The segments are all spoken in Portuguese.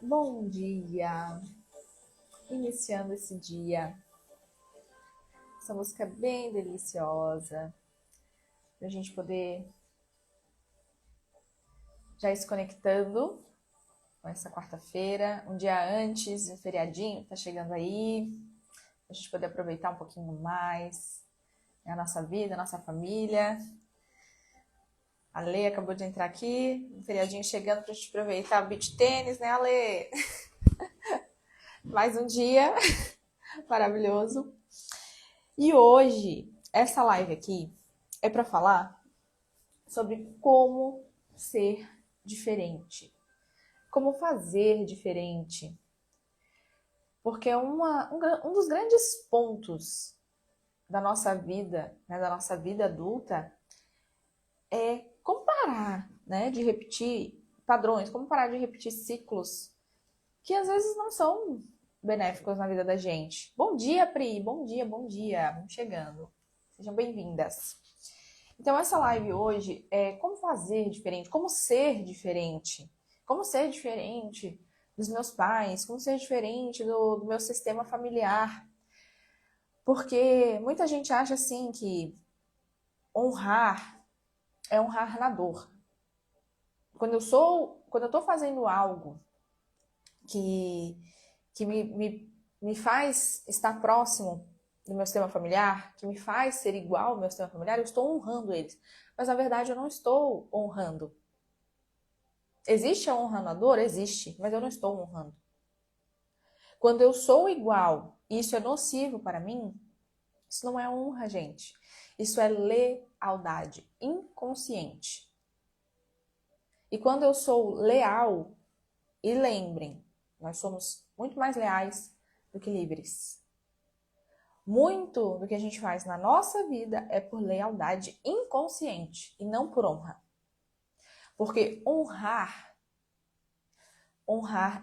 Bom dia! Iniciando esse dia. Essa música é bem deliciosa, para a gente poder já ir se conectando com essa quarta-feira, um dia antes do feriadinho, tá chegando aí, a gente poder aproveitar um pouquinho mais a nossa vida, a nossa família. A Lê acabou de entrar aqui, um feriadinho chegando pra gente aproveitar o beach tênis, né, Lê? Mais um dia maravilhoso. E hoje, essa live aqui é para falar sobre como ser diferente, como fazer diferente. Porque um dos grandes pontos da nossa vida, né, da nossa vida adulta, é como parar, né, de repetir padrões, como parar de repetir ciclos que às vezes não são benéficos na vida da gente. Bom dia, Pri! Bom dia, bom dia! Vamos chegando. Sejam bem-vindas. Então, essa live hoje é como fazer diferente, como ser diferente. Como ser diferente dos meus pais, como ser diferente do meu sistema familiar. Porque muita gente acha assim que honrar é honrar na dor. Quando eu tô fazendo algo que me faz estar próximo do meu sistema familiar, que me faz ser igual ao meu sistema familiar, eu estou honrando eles. Mas na verdade eu não estou honrando. Existe a honra na dor? Existe, mas eu não estou honrando. Quando eu sou igual e isso é nocivo para mim, isso não é honra, gente. Isso é lealdade inconsciente. E quando eu sou leal, e lembrem, nós somos muito mais leais do que livres. Muito do que a gente faz na nossa vida é por lealdade inconsciente e não por honra. Porque honrar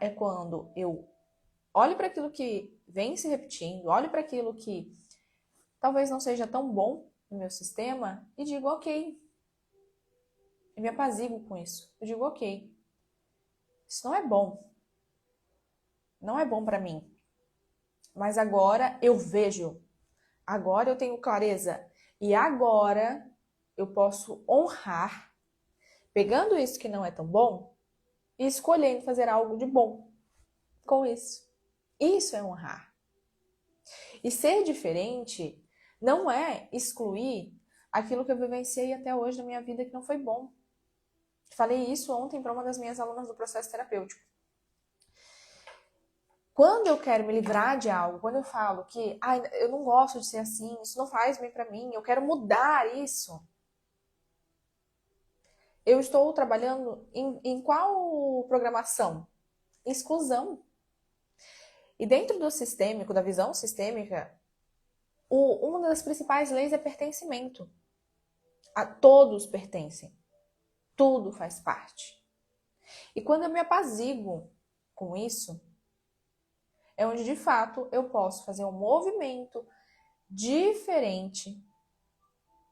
é quando eu olho para aquilo que vem se repetindo, olho para aquilo que talvez não seja tão bom no meu sistema e digo ok. Eu me apazigo com isso. Eu digo ok. Isso não é bom. Não é bom para mim. Mas agora eu vejo. Agora eu tenho clareza. E agora eu posso honrar, pegando isso que não é tão bom e escolhendo fazer algo de bom com isso. Isso é honrar. E ser diferente não é excluir aquilo que eu vivenciei até hoje na minha vida que não foi bom. Falei isso ontem para uma das minhas alunas do processo terapêutico. Quando eu quero me livrar de algo, quando eu falo que eu não gosto de ser assim, isso não faz bem para mim, eu quero mudar isso, eu estou trabalhando em qual programação? Exclusão. E dentro do sistêmico, da visão sistêmica, uma das principais leis é pertencimento. A todos pertencem. Tudo faz parte. E quando eu me apazigo com isso, é onde de fato eu posso fazer um movimento diferente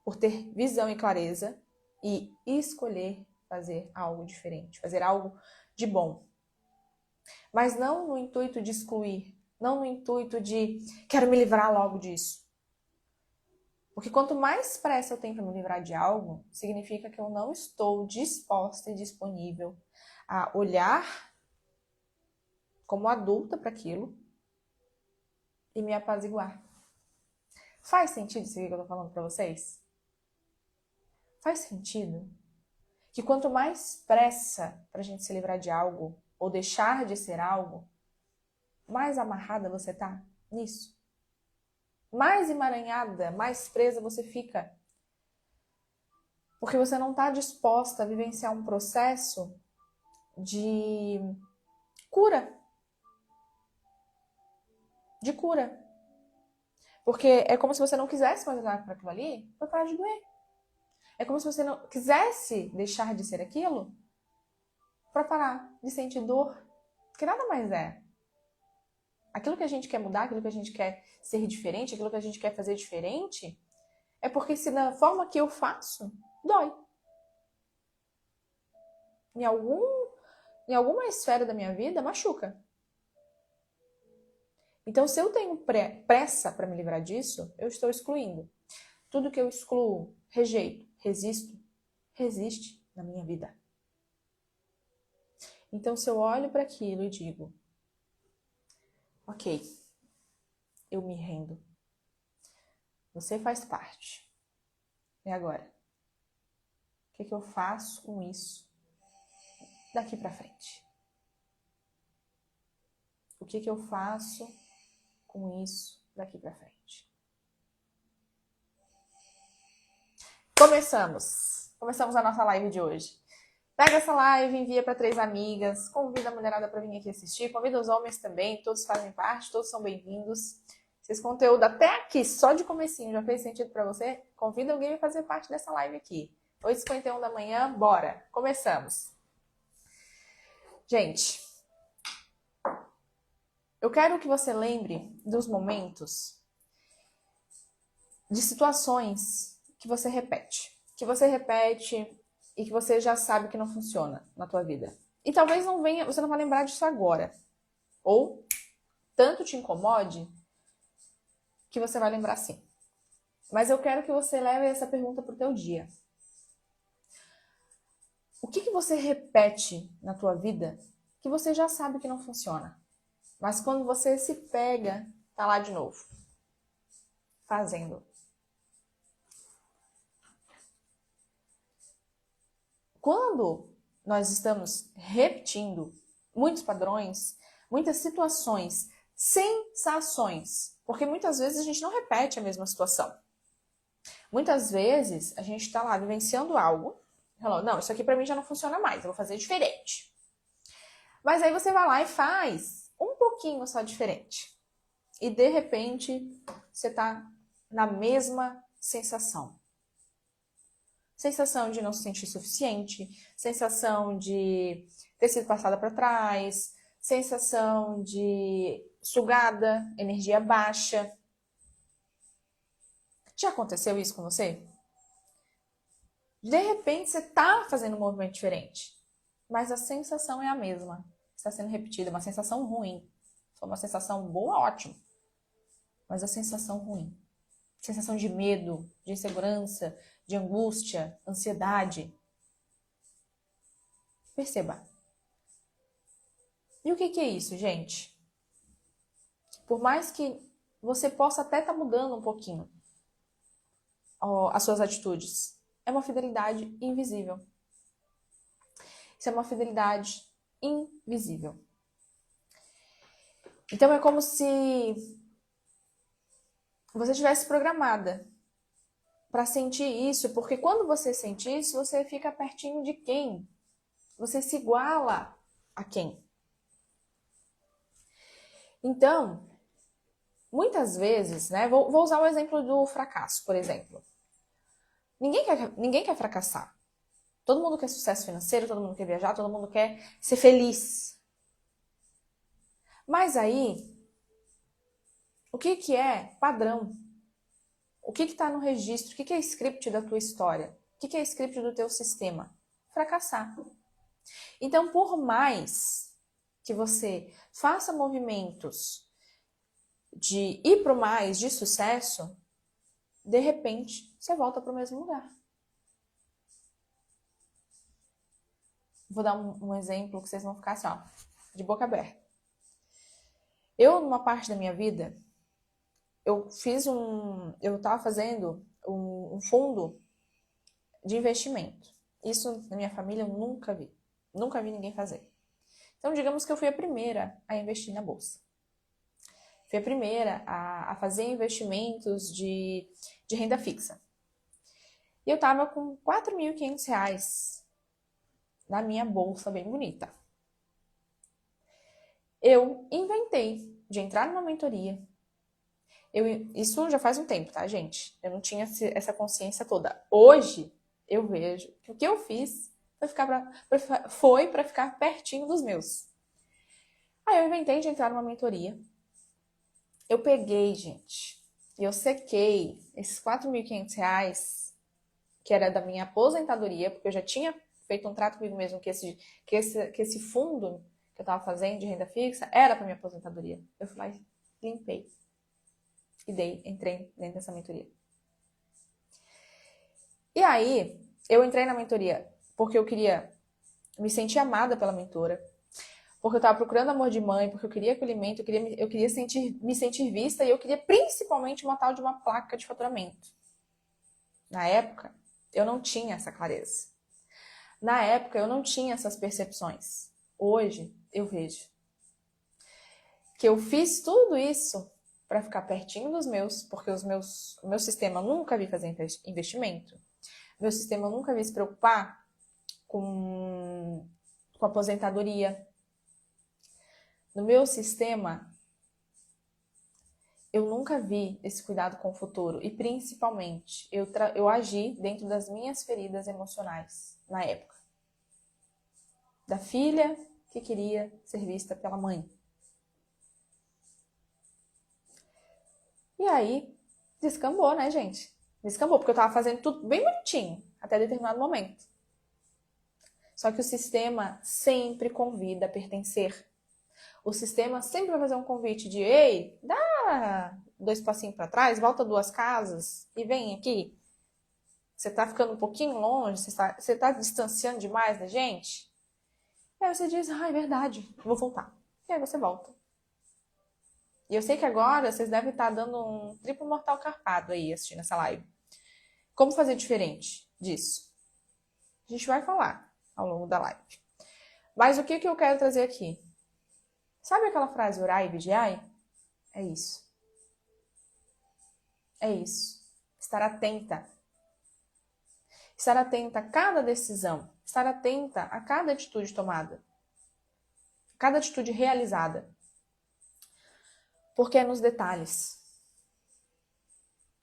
por ter visão e clareza e escolher fazer algo diferente, fazer algo de bom. Mas não no intuito de excluir, não no intuito de quero me livrar logo disso. Porque quanto mais pressa eu tenho para me livrar de algo, significa que eu não estou disposta e disponível a olhar como adulta para aquilo e me apaziguar. Faz sentido isso que eu estou falando para vocês? Faz sentido que quanto mais pressa para a gente se livrar de algo ou deixar de ser algo, mais amarrada você tá nisso. Mais emaranhada, mais presa você fica. Porque você não está disposta a vivenciar um processo de cura. De cura. Porque é como se você não quisesse mais olhar para aquilo ali para parar de doer. É como se você não quisesse deixar de ser aquilo para parar de sentir dor. Porque nada mais é. Aquilo que a gente quer mudar, aquilo que a gente quer ser diferente, aquilo que a gente quer fazer diferente, é porque se da forma que eu faço, dói. Em alguma esfera da minha vida, machuca. Então, se eu tenho pressa para me livrar disso, eu estou excluindo. Tudo que eu excluo, rejeito, resisto, resiste na minha vida. Então, se eu olho para aquilo e digo, ok, eu me rendo. Você faz parte. E agora? O que eu faço com isso daqui para frente? O que eu faço com isso daqui para frente? Começamos a nossa live de hoje. Pega essa live, envia para 3 amigas, convida a mulherada para vir aqui assistir, convida os homens também, todos fazem parte, todos são bem-vindos. Se esse conteúdo até aqui, só de comecinho, já fez sentido para você, convida alguém a fazer parte dessa live aqui. 8h51 da manhã, bora! Começamos! Gente, eu quero que você lembre dos momentos, de situações que você repete. E que você já sabe que não funciona na tua vida. E talvez você não vai lembrar disso agora. Ou tanto te incomode que você vai lembrar sim. Mas eu quero que você leve essa pergunta pro teu dia. O que você repete na tua vida que você já sabe que não funciona? Mas quando você se pega, tá lá de novo. Fazendo. Quando nós estamos repetindo muitos padrões, muitas situações, sensações, porque muitas vezes a gente não repete a mesma situação. Muitas vezes a gente está lá vivenciando algo, falando, não, isso aqui para mim já não funciona mais, eu vou fazer diferente. Mas aí você vai lá e faz um pouquinho só diferente. E de repente você está na mesma sensação. Sensação de não se sentir suficiente, sensação de ter sido passada para trás, sensação de sugada, energia baixa. Já aconteceu isso com você? De repente você está fazendo um movimento diferente, mas a sensação é a mesma. Está sendo repetida, uma sensação ruim. Se for uma sensação boa, ótimo. Mas a sensação ruim. Sensação de medo, de insegurança, de angústia, ansiedade. Perceba. E o que é isso, gente? Por mais que você possa até estar mudando um pouquinho as suas atitudes, é uma fidelidade invisível. Isso é uma fidelidade invisível. Então é como se você estivesse programada para sentir isso, porque quando você sente isso, você fica pertinho de quem? Você se iguala a quem? Então, muitas vezes, né? Vou usar o exemplo do fracasso, por exemplo. Ninguém quer fracassar. Todo mundo quer sucesso financeiro, todo mundo quer viajar, todo mundo quer ser feliz. Mas aí, o que é padrão? O que está no registro? O que é script da tua história? O que é script do teu sistema? Fracassar. Então, por mais que você faça movimentos de ir para o mais, de sucesso, de repente, você volta para o mesmo lugar. Vou dar um exemplo que vocês vão ficar assim, ó, de boca aberta. Eu, numa parte da minha vida, eu estava fazendo um fundo de investimento. Isso na minha família eu nunca vi. Nunca vi ninguém fazer. Então, digamos que eu fui a primeira a investir na bolsa. Fui a primeira a fazer investimentos de renda fixa. E eu estava com R$4.500 na minha bolsa bem bonita. Eu inventei de entrar numa mentoria. Isso já faz um tempo, tá, gente? Eu não tinha essa consciência toda. Hoje, eu vejo que o que eu fiz foi para ficar pertinho dos meus. Aí eu inventei de entrar numa mentoria. Eu peguei, gente, e eu sequei esses R$ 4.500, que era da minha aposentadoria, porque eu já tinha feito um trato comigo mesmo que esse fundo que eu estava fazendo de renda fixa era para minha aposentadoria. Eu fui lá e limpei. E entrei dentro dessa mentoria. E aí, eu entrei na mentoria porque eu queria me sentir amada pela mentora, porque eu estava procurando amor de mãe, porque eu queria acolhimento, eu queria me sentir vista e eu queria principalmente uma tal de uma placa de faturamento. Na época, eu não tinha essa clareza. Na época, eu não tinha essas percepções. Hoje, eu vejo que eu fiz tudo isso para ficar pertinho dos meus, porque o meu sistema eu nunca vi fazer investimento. Meu sistema eu nunca vi se preocupar com aposentadoria. No meu sistema, eu nunca vi esse cuidado com o futuro. E, principalmente, eu agi dentro das minhas feridas emocionais, na época. Da filha que queria ser vista pela mãe. E aí, descambou, né, gente? Descambou, porque eu tava fazendo tudo bem bonitinho, até determinado momento. Só que o sistema sempre convida a pertencer. O sistema sempre vai fazer um convite de: ei, dá 2 passinhos para trás, volta 2 casas e vem aqui. Você tá ficando um pouquinho longe, você tá distanciando demais da gente. E aí você diz: é verdade, vou voltar. E aí você volta. E eu sei que agora vocês devem estar dando um triplo mortal carpado aí assistindo essa live. Como fazer diferente disso? A gente vai falar ao longo da live. Mas o que eu quero trazer aqui? Sabe aquela frase orai e vigiai? É isso. É isso. Estar atenta. Estar atenta a cada decisão. Estar atenta a cada atitude tomada. A cada atitude realizada. Porque é nos detalhes.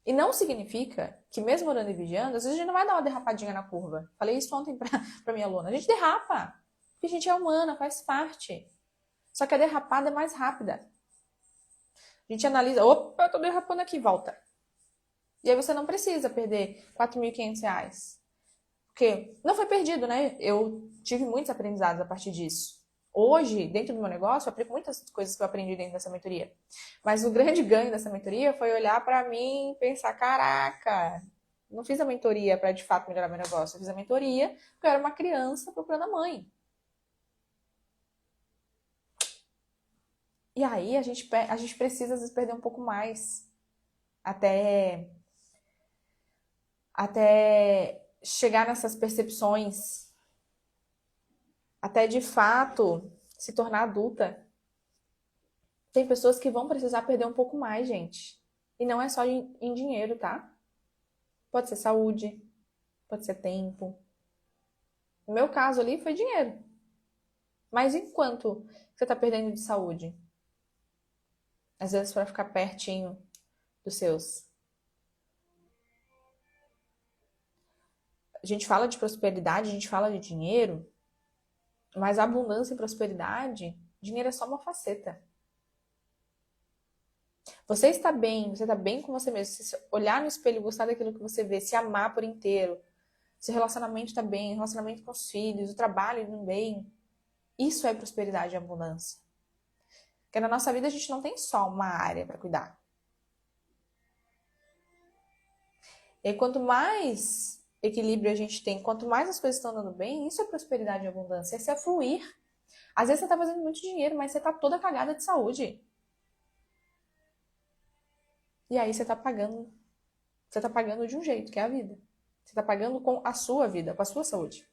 E não significa que mesmo orando e vigiando, às vezes a gente não vai dar uma derrapadinha na curva. Falei isso ontem pra minha aluna. A gente derrapa. Porque a gente é humana, faz parte. Só que a derrapada é mais rápida. A gente analisa, opa, eu tô derrapando aqui, volta. E aí você não precisa perder R$ 4.500. Porque não foi perdido, né? Eu tive muitos aprendizados a partir disso. Hoje, dentro do meu negócio, eu aplico muitas coisas que eu aprendi dentro dessa mentoria. Mas o grande ganho dessa mentoria foi olhar pra mim e pensar: caraca, não fiz a mentoria para de fato melhorar meu negócio. Eu fiz a mentoria porque eu era uma criança procurando a mãe. E aí a gente precisa, às vezes, perder um pouco mais até chegar nessas percepções, até de fato se tornar adulta. Tem pessoas que vão precisar perder um pouco mais, gente. E não é só em dinheiro, tá? Pode ser saúde, pode ser tempo. No meu caso ali foi dinheiro. Mas enquanto você tá perdendo de saúde? Às vezes para ficar pertinho dos seus. A gente fala de prosperidade, a gente fala de dinheiro, mas abundância e prosperidade, dinheiro é só uma faceta. Você está bem, você está bem com você mesmo. Se olhar no espelho, gostar daquilo que você vê, se amar por inteiro, se o relacionamento está bem, o relacionamento com os filhos, o trabalho indo bem, isso é prosperidade e abundância. Porque na nossa vida a gente não tem só uma área para cuidar. E aí, quanto mais equilíbrio a gente tem, quanto mais as coisas estão andando bem, isso é prosperidade e abundância. Isso é fluir. Às vezes você está fazendo muito dinheiro, mas você está toda cagada de saúde. E aí você está pagando. Você está pagando de um jeito, que é a vida. Você está pagando com a sua vida, com a sua saúde.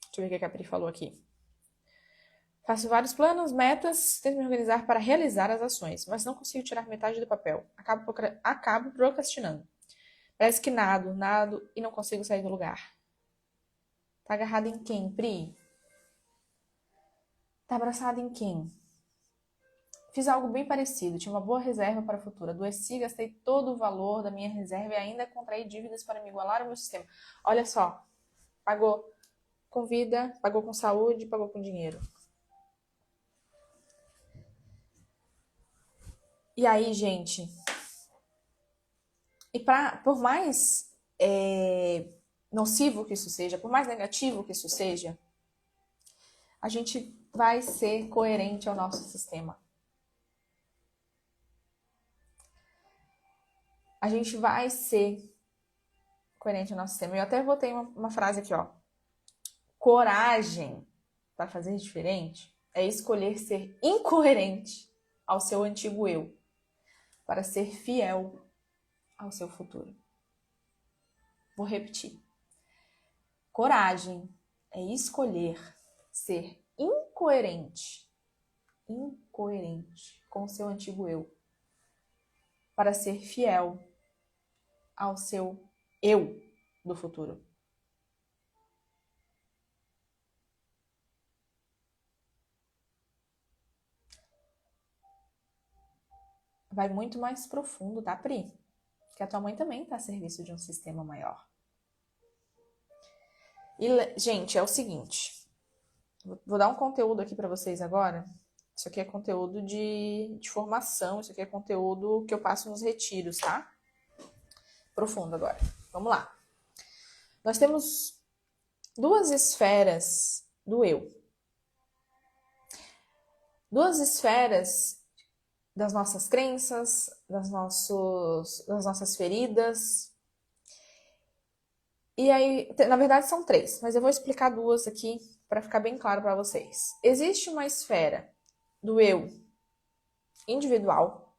Deixa eu ver o que a Pri falou aqui. Faço vários planos, metas, tento me organizar para realizar as ações, mas não consigo tirar metade do papel. Acabo procrastinando. Parece que nado e não consigo sair do lugar. Tá agarrado em quem, Pri? Tá abraçado em quem? fiz algo bem parecido, tinha uma boa reserva para a futura. Adoeci, gastei todo o valor da minha reserva e ainda contraí dívidas para me igualar ao meu sistema. Olha só, pagou com vida, pagou com saúde, pagou com dinheiro. E aí, gente, por mais nocivo que isso seja, por mais negativo que isso seja, a gente vai ser coerente ao nosso sistema. A gente vai ser coerente ao nosso sistema. Eu até botei uma frase aqui, ó. Coragem para fazer diferente é escolher ser incoerente ao seu antigo eu, para ser fiel ao seu futuro. Vou repetir. Coragem é escolher ser incoerente com o seu antigo eu, para ser fiel ao seu eu do futuro. Vai muito mais profundo, tá, Pri? Que a tua mãe também está a serviço de um sistema maior. E, gente, é o seguinte. Vou dar um conteúdo aqui para vocês agora. Isso aqui é conteúdo de formação. Isso aqui é conteúdo que eu passo nos retiros, tá? Profundo agora. Vamos lá. Nós temos duas esferas do eu. Duas esferas das nossas crenças, das nossas feridas. E aí, na verdade são três, mas eu vou explicar duas aqui para ficar bem claro para vocês. Existe uma esfera do eu individual,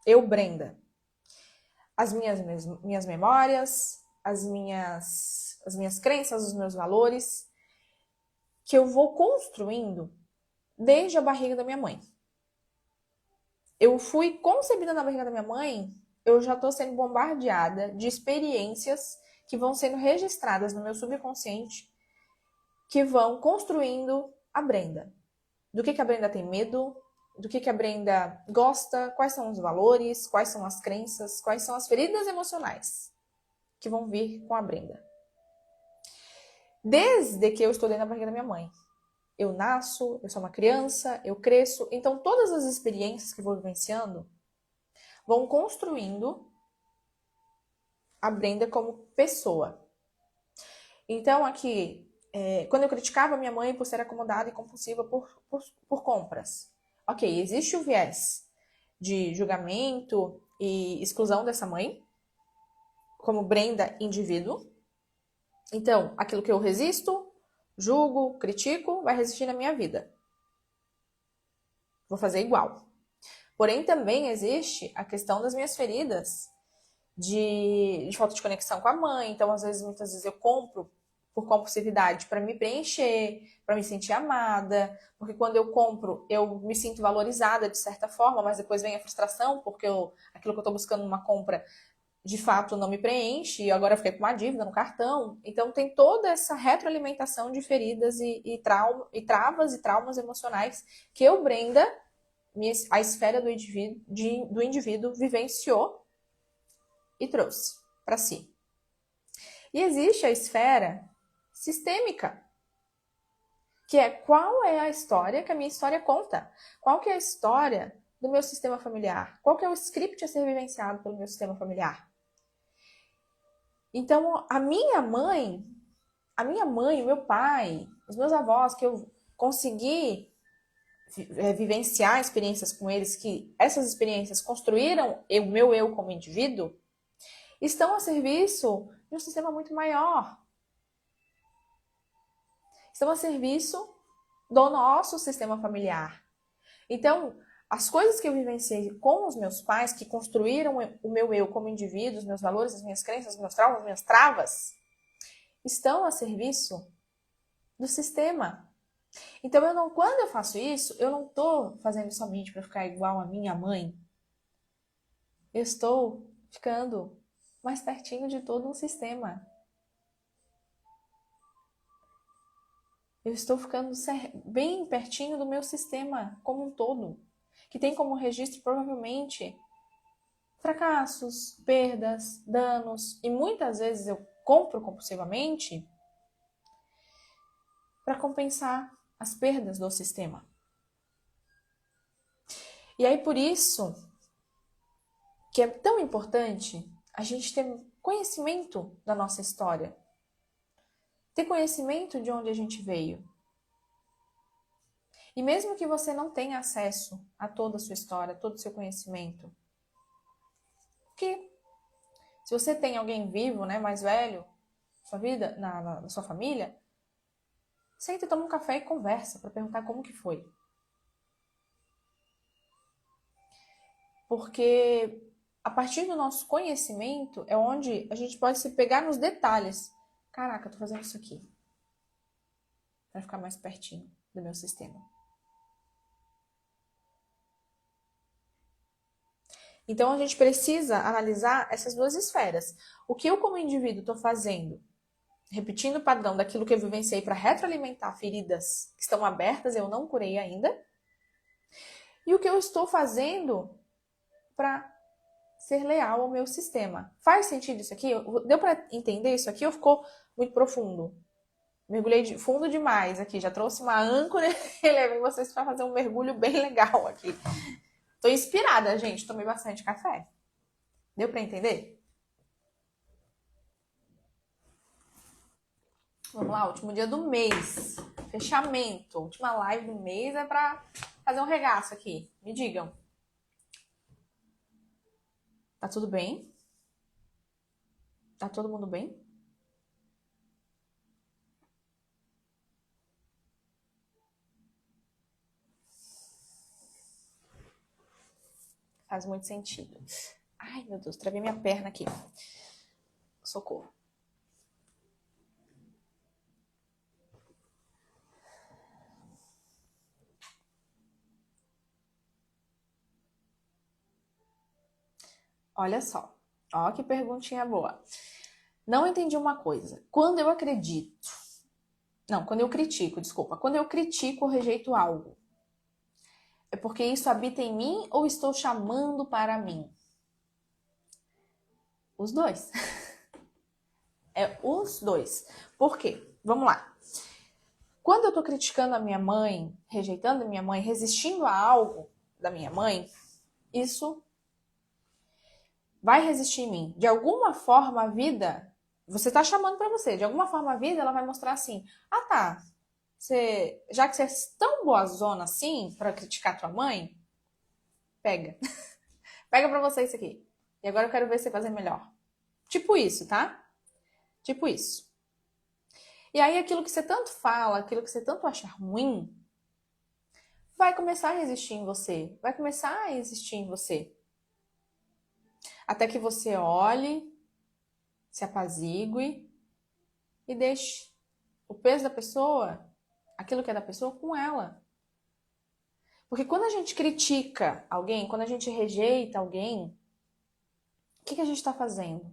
eu Brenda. As minhas memórias, as minhas crenças, os meus valores, que eu vou construindo desde a barriga da minha mãe. Eu fui concebida na barriga da minha mãe, eu já estou sendo bombardeada de experiências que vão sendo registradas no meu subconsciente, que vão construindo a Brenda. Do que a Brenda tem medo, do que a Brenda gosta, quais são os valores, quais são as crenças, quais são as feridas emocionais que vão vir com a Brenda. Desde que eu estou dentro da barriga da minha mãe. Eu nasço, eu sou uma criança, eu cresço. Então, todas as experiências que vou vivenciando vão construindo a Brenda como pessoa. Então, aqui, quando eu criticava minha mãe por ser acomodada e compulsiva por compras. Ok, existe o viés de julgamento e exclusão dessa mãe, como Brenda indivíduo. Então, aquilo que eu resisto, julgo, critico, vai resistir na minha vida. Vou fazer igual. Porém, também existe a questão das minhas feridas de falta de conexão com a mãe. Então, muitas vezes eu compro por compulsividade para me preencher, para me sentir amada. Porque quando eu compro, eu me sinto valorizada de certa forma, mas depois vem a frustração, porque aquilo que eu estou buscando numa compra de fato não me preenche, e agora eu fiquei com uma dívida no cartão. Então tem toda essa retroalimentação de feridas e travas e traumas emocionais que eu, Brenda, a esfera do indivíduo vivenciou e trouxe para si. E existe a esfera sistêmica, que é qual é a história que a minha história conta? Qual que é a história do meu sistema familiar? Qual que é o script a ser vivenciado pelo meu sistema familiar? Então, a minha mãe, o meu pai, os meus avós, que eu consegui vivenciar experiências com eles, que essas experiências construíram o meu eu como indivíduo, estão a serviço de um sistema muito maior. Estão a serviço do nosso sistema familiar. Então, as coisas que eu vivenciei com os meus pais, que construíram o meu eu como indivíduo, os meus valores, as minhas crenças, os meus traumas, as minhas travas, estão a serviço do sistema. Então, quando eu faço isso, eu não estou fazendo somente para ficar igual a minha mãe. Eu estou ficando mais pertinho de todo um sistema. Eu estou ficando bem pertinho do meu sistema como um todo. que tem como registro provavelmente fracassos, perdas, danos, e muitas vezes eu compro compulsivamente para compensar as perdas do sistema. E aí por isso que é tão importante a gente ter conhecimento da nossa história, ter conhecimento de onde a gente veio. E mesmo que você não tenha acesso a toda a sua história, todo o seu conhecimento, que se você tem alguém vivo, né, mais velho, na sua vida, na sua família, senta e toma um café e conversa para perguntar como que foi. Porque a partir do nosso conhecimento é onde a gente pode se pegar nos detalhes. Caraca, eu tô fazendo isso aqui para ficar mais pertinho do meu sistema. Então a gente precisa analisar essas duas esferas. O que eu como indivíduo estou fazendo, repetindo o padrão daquilo que eu vivenciei para retroalimentar feridas que estão abertas e eu não curei ainda. E o que eu estou fazendo para ser leal ao meu sistema. Faz sentido isso aqui? Deu para entender isso aqui ou ficou muito profundo? Mergulhei fundo demais aqui, já trouxe uma âncora e levei vocês para fazer um mergulho bem legal aqui. Tô inspirada, gente, tomei bastante café. Deu para entender? Vamos lá, último dia do mês. Fechamento. Última live do mês é para fazer um regaço aqui. Me digam. Tá tudo bem? Tá todo mundo bem? Faz muito sentido. Ai, meu Deus, travei minha perna aqui. Socorro. Olha só. Ó, que perguntinha boa. Não entendi uma coisa. Quando eu acredito... Não, quando eu critico, desculpa. Quando eu critico ou rejeito algo, é porque isso habita em mim ou estou chamando para mim? Os dois. É os dois. Por quê? Vamos lá. Quando eu tô criticando a minha mãe, rejeitando a minha mãe, resistindo a algo da minha mãe, isso vai resistir em mim. De alguma forma a vida, você tá chamando para você, de alguma forma a vida ela vai mostrar assim: "Ah, tá. Já que você é tão boazona assim para criticar tua mãe, pega. Pega para você isso aqui. E agora eu quero ver você fazer melhor." Tipo isso, tá? Tipo isso. E aí aquilo que você tanto fala, aquilo que você tanto acha ruim, vai começar a resistir em você, vai começar a existir em você. Até que você olhe, se apazigue e deixe o peso da pessoa, aquilo que é da pessoa, com ela. Porque quando a gente critica alguém, quando a gente rejeita alguém, o que a gente está fazendo?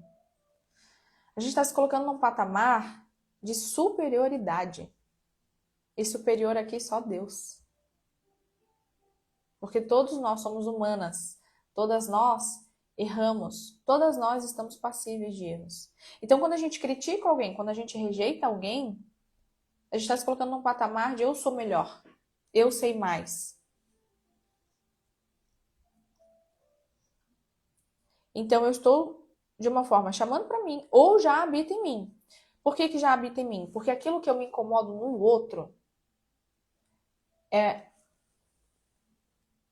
A gente está se colocando num patamar de superioridade. E superior aqui só Deus. Porque todos nós somos humanas. Todas nós erramos. Todas nós estamos passíveis de erros. Então, quando a gente critica alguém, quando a gente rejeita alguém, a gente está se colocando num patamar de eu sou melhor. Eu sei mais. Então, eu estou, de uma forma, chamando para mim, ou já habita em mim. Por que já habita em mim? Porque aquilo que eu me incomodo no outro é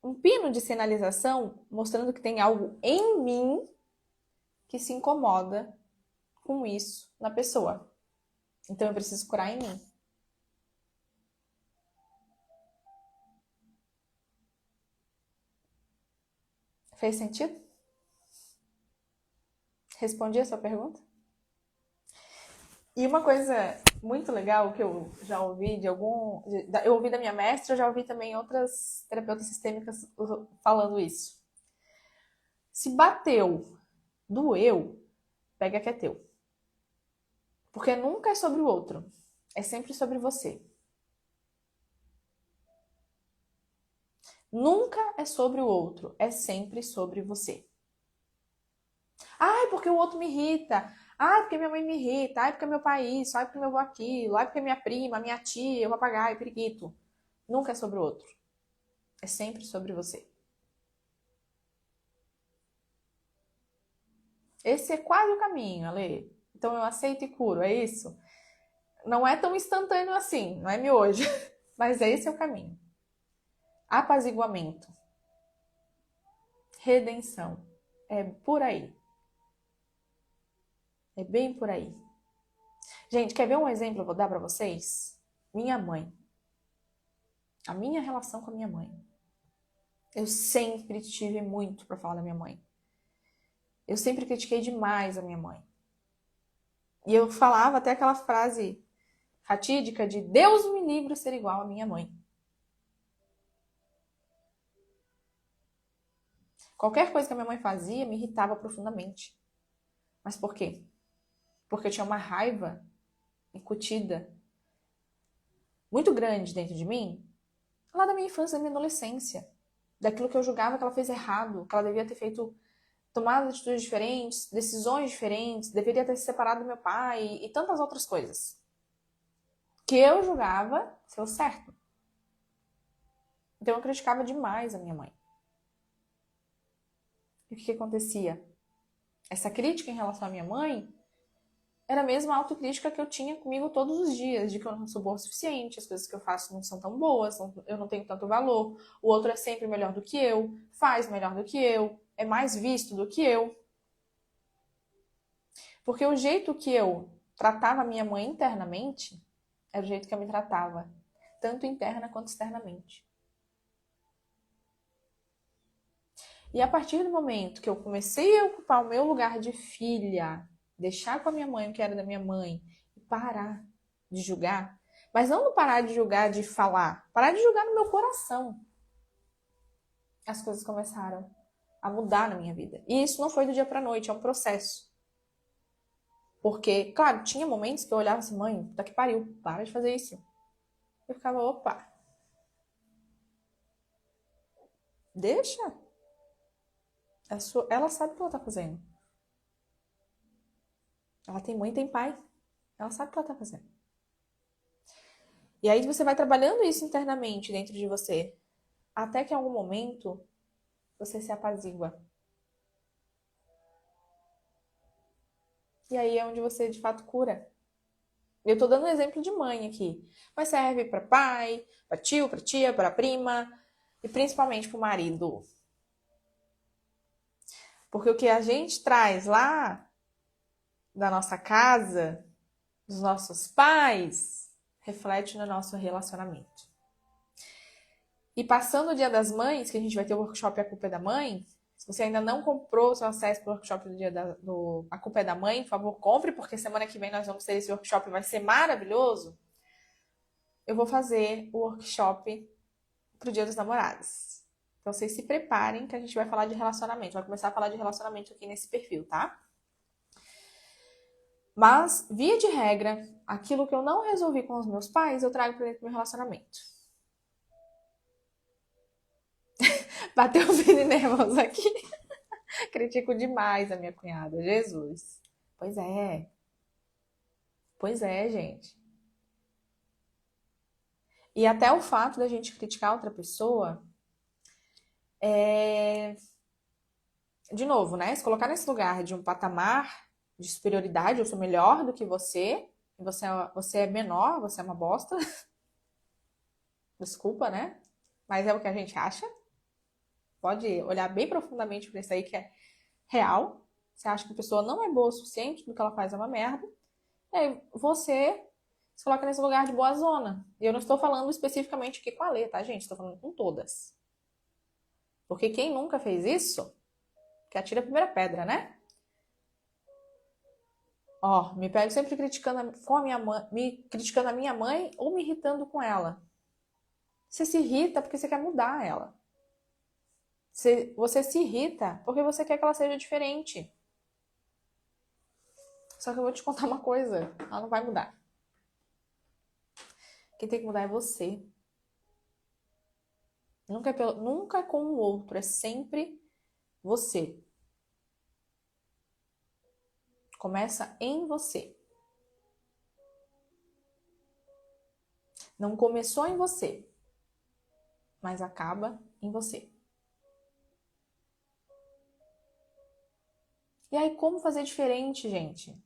um pino de sinalização mostrando que tem algo em mim que se incomoda com isso na pessoa. Então eu preciso curar em mim. Fez sentido? Respondi a sua pergunta? E uma coisa muito legal que eu já ouvi eu ouvi da minha mestra, eu já ouvi também outras terapeutas sistêmicas falando isso. Se bateu, doeu, pega que é teu. Porque nunca é sobre o outro, é sempre sobre você. Nunca é sobre o outro, é sempre sobre você. Ai, porque o outro me irrita. Ai, porque minha mãe me irrita. Ai, porque meu pai isso. Ai, porque meu avô aquilo. Ai, porque minha prima, minha tia, o papagaio, periquito. Nunca é sobre o outro. É sempre sobre você. Esse é quase o caminho, Ale. Então eu aceito e curo, é isso? Não é tão instantâneo assim, não é miojo. Mas esse é o caminho. Apaziguamento. Redenção. É por aí. É bem por aí. Gente, quer ver um exemplo? Eu vou dar pra vocês? Minha mãe. A minha relação com a minha mãe. Eu sempre tive muito pra falar da minha mãe. Eu sempre critiquei demais a minha mãe. E eu falava até aquela frase fatídica de Deus me livre de ser igual à minha mãe. Qualquer coisa que a minha mãe fazia me irritava profundamente. Mas por quê? Porque eu tinha uma raiva incutida muito grande dentro de mim, lá da minha infância, da minha adolescência. Daquilo que eu julgava que ela fez errado, que ela devia ter feito, tomado atitudes diferentes, decisões diferentes, deveria ter se separado do meu pai e tantas outras coisas. Que eu julgava ser o certo. Então eu criticava demais a minha mãe. E o que acontecia? Essa crítica em relação à minha mãe era a mesma autocrítica que eu tinha comigo todos os dias, de que eu não sou boa o suficiente, as coisas que eu faço não são tão boas, eu não tenho tanto valor, o outro é sempre melhor do que eu, faz melhor do que eu, é mais visto do que eu. Porque o jeito que eu tratava a minha mãe internamente era o jeito que eu me tratava, tanto interna quanto externamente. E a partir do momento que eu comecei a ocupar o meu lugar de filha, deixar com a minha mãe o que era da minha mãe e parar de julgar, mas não parar de julgar de falar, parar de julgar no meu coração, as coisas começaram a mudar na minha vida. E isso não foi do dia pra noite, é um processo. Porque, claro, tinha momentos que eu olhava assim, mãe, tá que pariu, para de fazer isso. Eu ficava, opa, deixa. Ela sabe o que ela tá fazendo. Ela tem mãe e tem pai. Ela sabe o que ela tá fazendo. E aí você vai trabalhando isso internamente dentro de você, até que em algum momento você se apazigua. E aí é onde você de fato cura. Eu tô dando um exemplo de mãe aqui, mas serve para pai, para tio, para tia, para prima e principalmente para o marido. Porque o que a gente traz lá da nossa casa, dos nossos pais, reflete no nosso relacionamento. E passando o Dia das Mães, que a gente vai ter o workshop A Culpa é da Mãe, se você ainda não comprou o seu acesso para o workshop do Dia do A Culpa é da Mãe, por favor, compre, porque semana que vem nós vamos ter esse workshop, vai ser maravilhoso. Eu vou fazer o workshop pro Dia dos Namorados. Então vocês se preparem que a gente vai falar de relacionamento. Vai começar a falar de relacionamento aqui nesse perfil, tá? Mas, via de regra, aquilo que eu não resolvi com os meus pais, eu trago para dentro do meu relacionamento. Bateu o Vini nervoso aqui. Critico demais a minha cunhada. Jesus. Pois é. Pois é, gente. E até o fato da gente criticar outra pessoa é. De novo, né? Se colocar nesse lugar de um patamar de superioridade, eu sou melhor do que você, você é menor, você é uma bosta. Desculpa, né? Mas é o que a gente acha. Pode olhar bem profundamente para isso aí que é real. Você acha que a pessoa não é boa o suficiente, do que ela faz é uma merda. E aí você se coloca nesse lugar de boa zona. E eu não estou falando especificamente aqui com a Lê, tá, gente? Estou falando com todas. Porque quem nunca fez isso, que atira a primeira pedra, né? Ó, me pego sempre criticando com a minha mãe, me criticando a minha mãe ou me irritando com ela. Você se irrita porque você quer mudar ela. Você se irrita porque você quer que ela seja diferente. Só que eu vou te contar uma coisa, ela não vai mudar. Quem tem que mudar é você. Nunca é com o outro, é sempre você. Começa em você. Não começou em você, mas acaba em você. E aí, como fazer diferente, gente?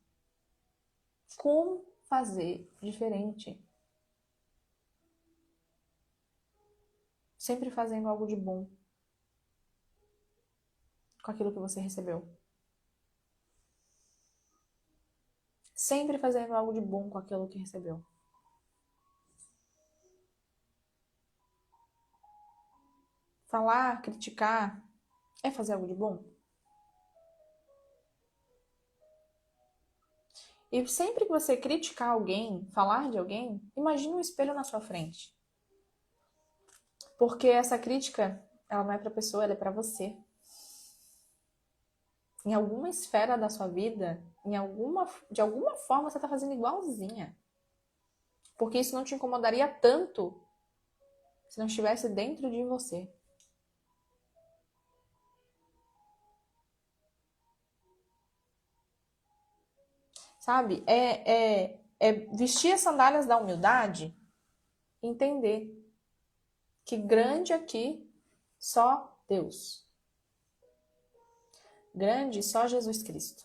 Como fazer diferente? Sempre fazendo algo de bom com aquilo que você recebeu. Sempre fazendo algo de bom com aquilo que recebeu. Falar, criticar, é fazer algo de bom? E sempre que você criticar alguém, falar de alguém, imagine um espelho na sua frente. Porque essa crítica, ela não é para a pessoa, ela é para você. Em alguma esfera da sua vida, de alguma forma você está fazendo igualzinha. Porque isso não te incomodaria tanto se não estivesse dentro de você. Sabe? É vestir as sandálias da humildade e entender que grande aqui só Deus. Grande só Jesus Cristo.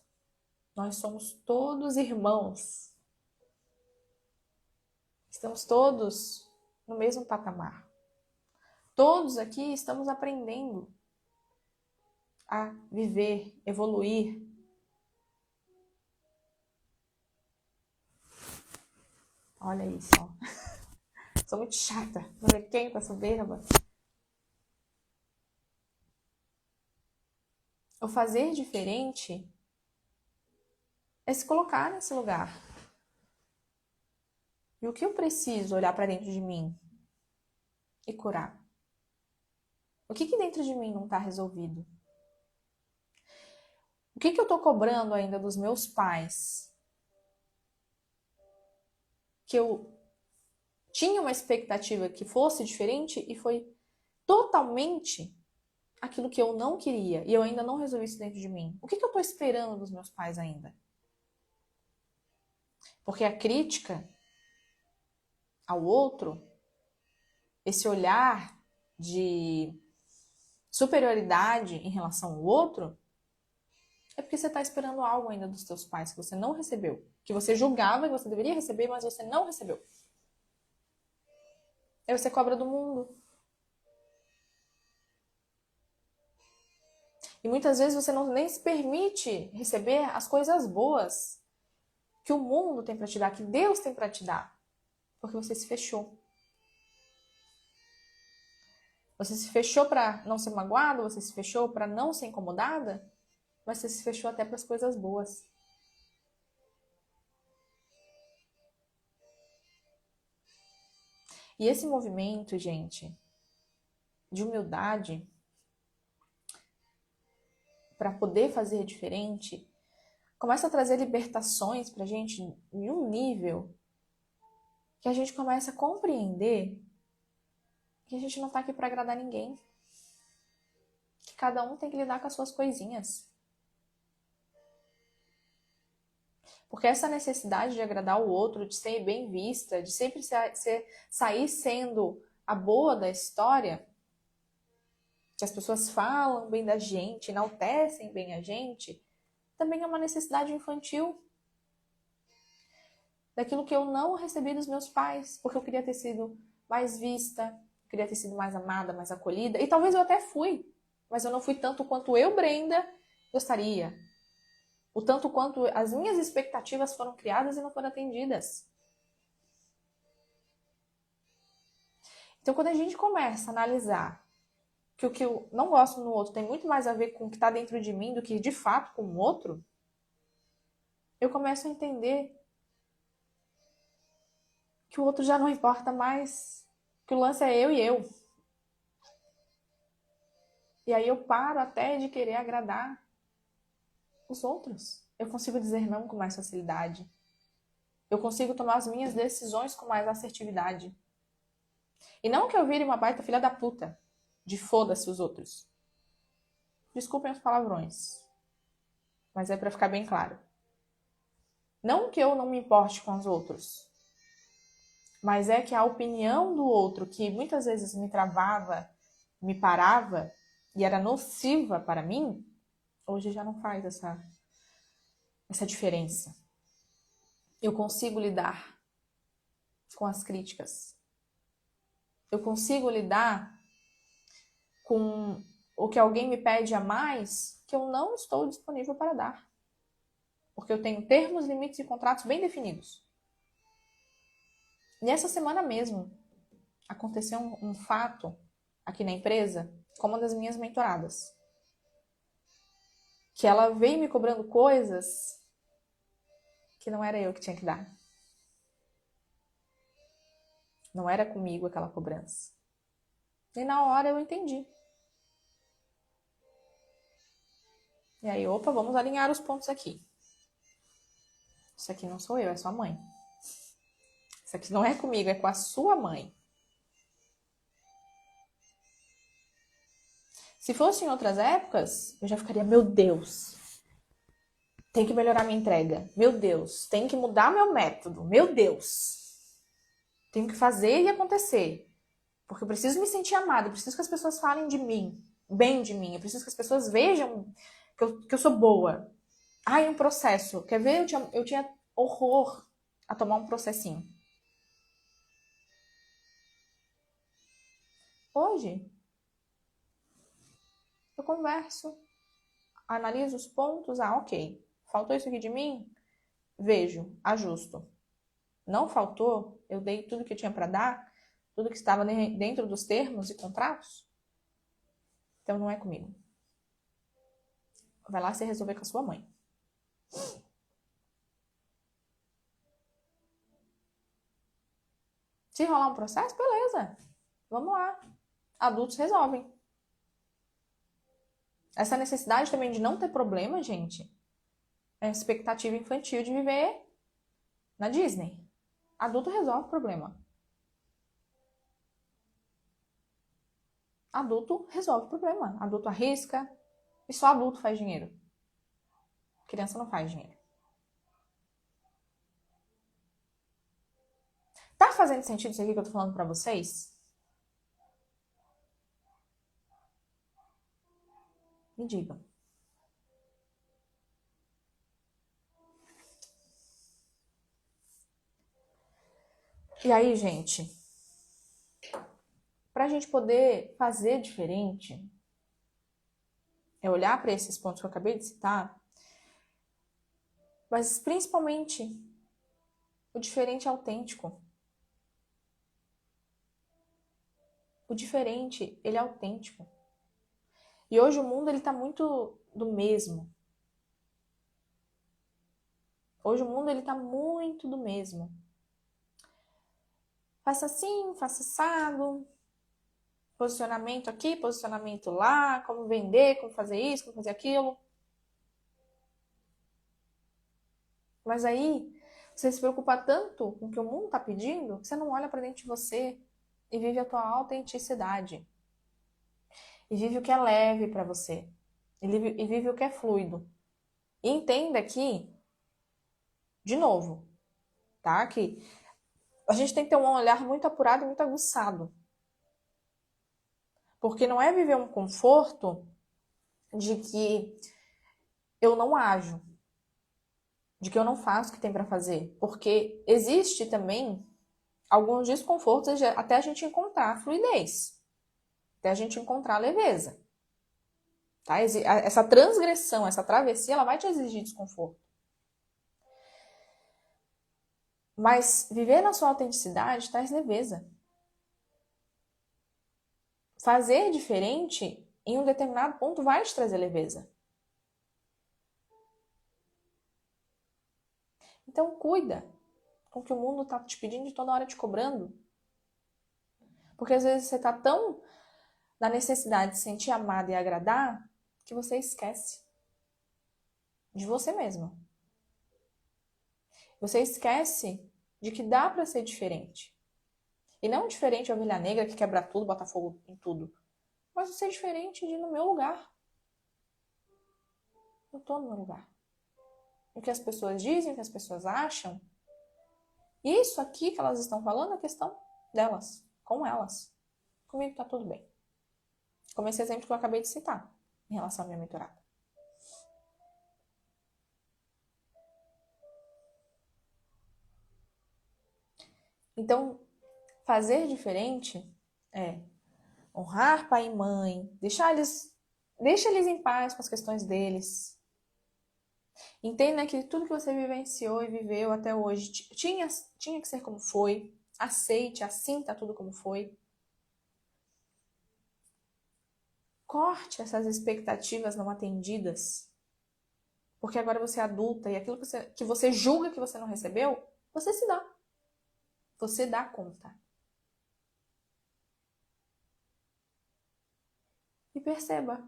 Nós somos todos irmãos. Estamos todos no mesmo patamar. Todos aqui estamos aprendendo a viver, evoluir. Olha isso, ó. Sou muito chata. Olha quem tá soberba. O fazer diferente é se colocar nesse lugar. E o que eu preciso olhar para dentro de mim e curar? O que dentro de mim não está resolvido? O que eu estou cobrando ainda dos meus pais? Que eu tinha uma expectativa que fosse diferente e foi totalmente aquilo que eu não queria e eu ainda não resolvi isso dentro de mim. O que eu estou esperando dos meus pais ainda? Porque a crítica ao outro, esse olhar de superioridade em relação ao outro, é porque você está esperando algo ainda dos seus pais que você não recebeu. Que você julgava que você deveria receber, mas você não recebeu. Aí você cobra do mundo. E muitas vezes você não nem se permite receber as coisas boas que o mundo tem para te dar, que Deus tem para te dar. Porque você se fechou. Você se fechou para não ser magoado, você se fechou para não ser incomodada, mas você se fechou até para as coisas boas. E esse movimento, gente, de humildade, para poder fazer diferente, começa a trazer libertações pra gente em um nível que a gente começa a compreender que a gente não tá aqui para agradar ninguém. Que cada um tem que lidar com as suas coisinhas. Porque essa necessidade de agradar o outro, de ser bem vista, de sempre sair sendo a boa da história, que as pessoas falam bem da gente, enaltecem bem a gente, também é uma necessidade infantil. Daquilo que eu não recebi dos meus pais, porque eu queria ter sido mais vista, queria ter sido mais amada, mais acolhida, e talvez eu até fui, mas eu não fui tanto quanto eu, Brenda, gostaria. O tanto quanto as minhas expectativas foram criadas e não foram atendidas. Então, quando a gente começa a analisar que o que eu não gosto no outro tem muito mais a ver com o que está dentro de mim do que de fato com o outro, eu começo a entender que o outro já não importa mais, que o lance é eu e eu. E aí eu paro até de querer agradar os outros. Eu consigo dizer não com mais facilidade. Eu consigo tomar as minhas decisões com mais assertividade. E não que eu vire uma baita filha da puta. de foda-se os outros. Desculpem os palavrões, mas é para ficar bem claro. Não que eu não me importe com os outros, mas é que a opinião do outro, que muitas vezes me travava, me parava e era nociva para mim, hoje já não faz essa diferença. Eu consigo lidar com as críticas. Eu consigo lidar com o que alguém me pede a mais que eu não estou disponível para dar. Porque eu tenho termos, limites e contratos bem definidos. Nessa semana mesmo, aconteceu um fato aqui na empresa com uma das minhas mentoradas. Que ela veio me cobrando coisas que não era eu que tinha que dar. Não era comigo aquela cobrança. E na hora eu entendi. E aí, opa, vamos alinhar os pontos aqui. Isso aqui não sou eu, é sua mãe. Isso aqui não é comigo, é com a sua mãe. Se fosse em outras épocas, eu já ficaria, meu Deus, tem que melhorar minha entrega. Meu Deus, tem que mudar meu método. Meu Deus, tenho que fazer e acontecer. Porque eu preciso me sentir amada, eu preciso que as pessoas falem de mim, bem de mim. Eu preciso que as pessoas vejam que eu sou boa. Ai, um processo. Quer ver? Eu tinha horror a tomar um processinho. Hoje, eu converso, analiso os pontos. Ah, ok. Faltou isso aqui de mim? Vejo, ajusto. Não faltou? Eu dei tudo que eu tinha para dar? Tudo que estava dentro dos termos e contratos? Então não é comigo. Vai lá se resolver com a sua mãe. Se rolar um processo, beleza. Vamos lá. Adultos resolvem. Essa necessidade também de não ter problema, gente, é a expectativa infantil de viver na Disney. Adulto resolve o problema. Adulto resolve o problema. Adulto arrisca e só adulto faz dinheiro. Criança não faz dinheiro. Tá fazendo sentido isso aqui que eu tô falando pra vocês? Me digam. E aí, gente, pra gente poder fazer diferente, é olhar para esses pontos que eu acabei de citar, mas principalmente o diferente autêntico. O diferente, ele é autêntico. E hoje o mundo ele tá muito do mesmo. Hoje o mundo ele tá muito do mesmo. Faça assim, faça assado. Posicionamento aqui, posicionamento lá, como vender, como fazer isso, como fazer aquilo. Mas aí, você se preocupa tanto com o que o mundo tá pedindo, que você não olha para dentro de você e vive a tua autenticidade. E vive o que é leve para você. E vive o que é fluido. E entenda que, de novo, tá? Que a gente tem que ter um olhar muito apurado e muito aguçado. Porque não é viver um conforto de que eu não ajo, de que eu não faço o que tem para fazer. Porque existe também alguns desconfortos até a gente encontrar a fluidez, até a gente encontrar a leveza. Tá? Essa transgressão, essa travessia, ela vai te exigir desconforto. Mas viver na sua autenticidade traz leveza. Fazer diferente em um determinado ponto vai te trazer leveza. Então cuida com o que o mundo está te pedindo e toda hora te cobrando. Porque às vezes você está tão na necessidade de se sentir amado e agradar que você esquece de você mesmo. Você esquece de que dá para ser diferente. E não diferente a ovelha negra que quebra tudo, bota fogo em tudo. Pode ser diferente de no meu lugar. Eu tô no meu lugar. O que as pessoas dizem, o que as pessoas acham, isso aqui que elas estão falando é questão delas, com elas. Comigo tá tudo bem. Como esse exemplo que eu acabei de citar, em relação à minha mentorada. Então, fazer diferente é honrar pai e mãe, deixa eles em paz com as questões deles. Entenda que tudo que você vivenciou e viveu até hoje tinha que ser como foi. Aceite, assinta tudo como foi. Corte essas expectativas não atendidas. Porque agora você é adulta e aquilo que você julga que você não recebeu, você se dá. Você dá conta. E perceba,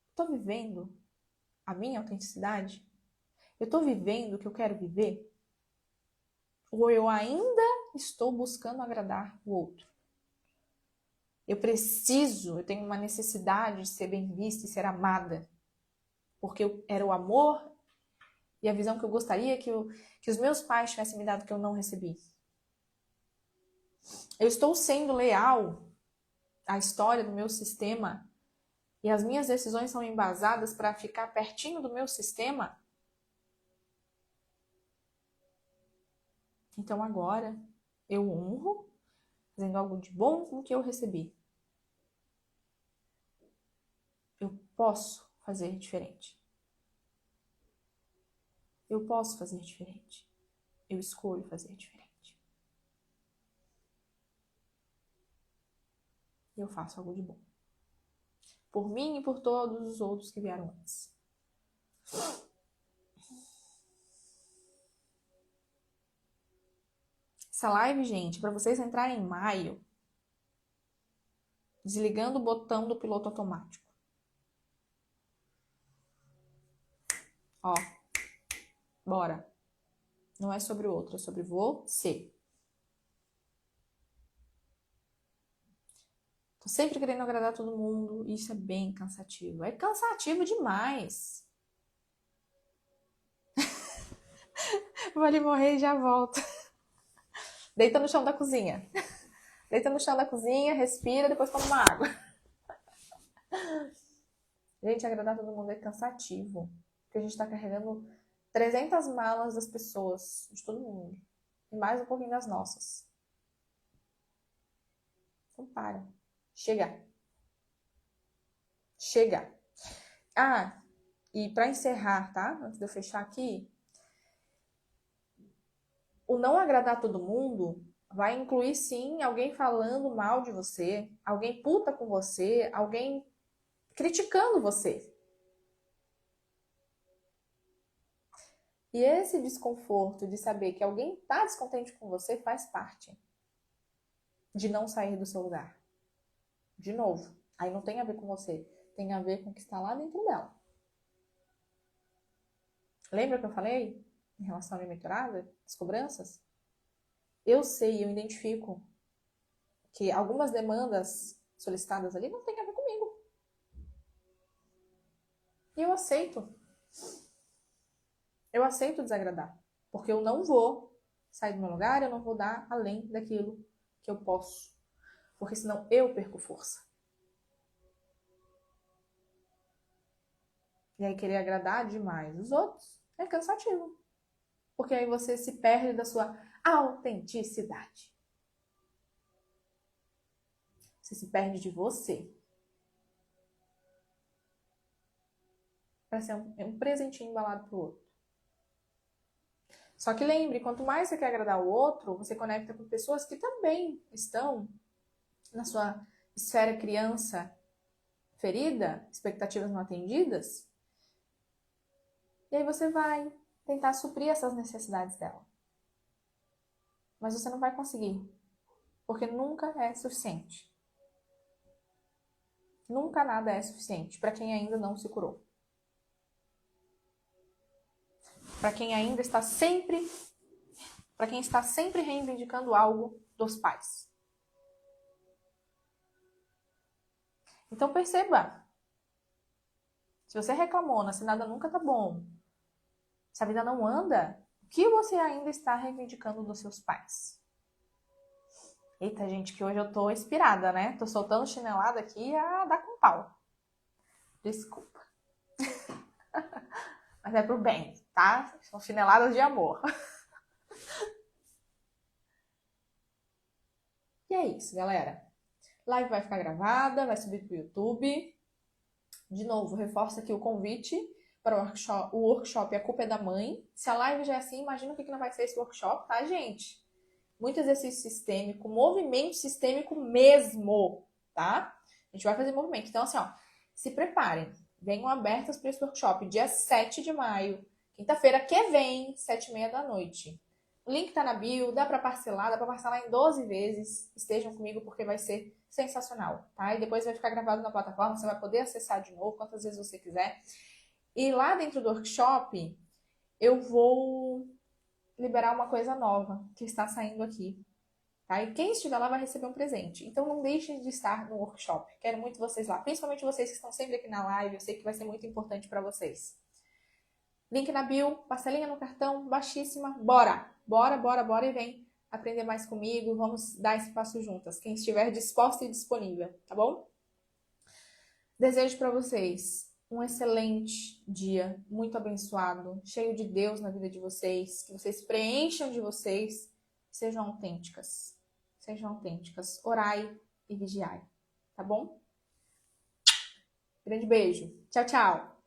estou vivendo a minha autenticidade? Eu estou vivendo o que eu quero viver? Ou eu ainda estou buscando agradar o outro? Eu tenho uma necessidade de ser bem vista e ser amada. Porque era o amor e a visão que eu gostaria que os meus pais tivessem me dado que eu não recebi. Eu estou sendo leal à história do meu sistema e as minhas decisões são embasadas para ficar pertinho do meu sistema. Então agora eu honro, fazendo algo de bom com o que eu recebi. Eu posso fazer diferente. Eu posso fazer diferente. Eu escolho fazer diferente. E eu faço algo de bom. Por mim e por todos os outros que vieram antes. Essa live, gente, para vocês entrarem em maio, desligando o botão do piloto automático. Ó, bora. Não é sobre o outro, é sobre você. Tô sempre querendo agradar todo mundo, e isso é bem cansativo. É cansativo demais. Vou ali morrer e já volto. Deita no chão da cozinha. Deita no chão da cozinha, respira, depois toma uma água. Gente, agradar todo mundo é cansativo. Porque a gente tá carregando 300 malas das pessoas, de todo mundo. E mais um pouquinho das nossas. Então para. Chega. Chega. Ah, e pra encerrar, tá? Antes de eu fechar aqui, o não agradar todo mundo vai incluir sim alguém falando mal de você, alguém puta com você, alguém criticando você. E esse desconforto de saber que alguém está descontente com você faz parte de não sair do seu lugar. De novo, aí não tem a ver com você, tem a ver com o que está lá dentro dela. Lembra que eu falei em relação à minha mentorada, as cobranças? Eu sei, eu identifico que algumas demandas solicitadas ali não tem a ver comigo. E eu aceito. Eu aceito desagradar. Porque eu não vou sair do meu lugar, eu não vou dar além daquilo que eu posso. Porque senão eu perco força. E aí querer agradar demais os outros é cansativo. Porque aí você se perde da sua autenticidade. Você se perde de você. Para ser um presentinho embalado pro outro. Só que lembre, quanto mais você quer agradar o outro, você conecta com pessoas que também estão na sua esfera criança ferida, expectativas não atendidas. E aí você vai tentar suprir essas necessidades dela. Mas você não vai conseguir. Porque nunca é suficiente. Nunca nada é suficiente para quem ainda não se curou. Para quem ainda está sempre... Para quem está sempre reivindicando algo dos pais. Então perceba, se você reclamou, se nada nunca tá bom, se a vida não anda, o que você ainda está reivindicando dos seus pais? Eita, gente, que hoje eu tô inspirada, né? Tô soltando chinelada aqui a dar com pau. Desculpa. Mas é pro bem, tá? São chineladas de amor. E é isso, galera. Live vai ficar gravada, vai subir pro YouTube. De novo, reforço aqui o convite para o workshop A Culpa é da Mãe. Se a live já é assim, imagina o que não vai ser esse workshop, tá, gente? Muito exercício sistêmico, movimento sistêmico mesmo, tá? A gente vai fazer movimento. Então, assim, ó, se preparem. Venham abertas para esse workshop, dia 7 de maio, quinta-feira que vem, 7h30 da noite. O link tá na bio, dá para parcelar em 12 vezes. Estejam comigo porque vai ser sensacional, tá? E depois vai ficar gravado na plataforma, você vai poder acessar de novo quantas vezes você quiser. E lá dentro do workshop, eu vou liberar uma coisa nova que está saindo aqui, tá? E quem estiver lá vai receber um presente. Então não deixem de estar no workshop. Quero muito vocês lá, principalmente vocês que estão sempre aqui na live. Eu sei que vai ser muito importante para vocês. Link na bio, parcelinha no cartão, baixíssima. Bora! Bora e vem aprender mais comigo. Vamos dar esse passo juntas. Quem estiver disposta e disponível, tá bom? Desejo para vocês um excelente dia, muito abençoado, cheio de Deus na vida de vocês, que vocês preencham de vocês, sejam autênticas. Sejam autênticas. Orai e vigiai, tá bom? Grande beijo. Tchau, tchau.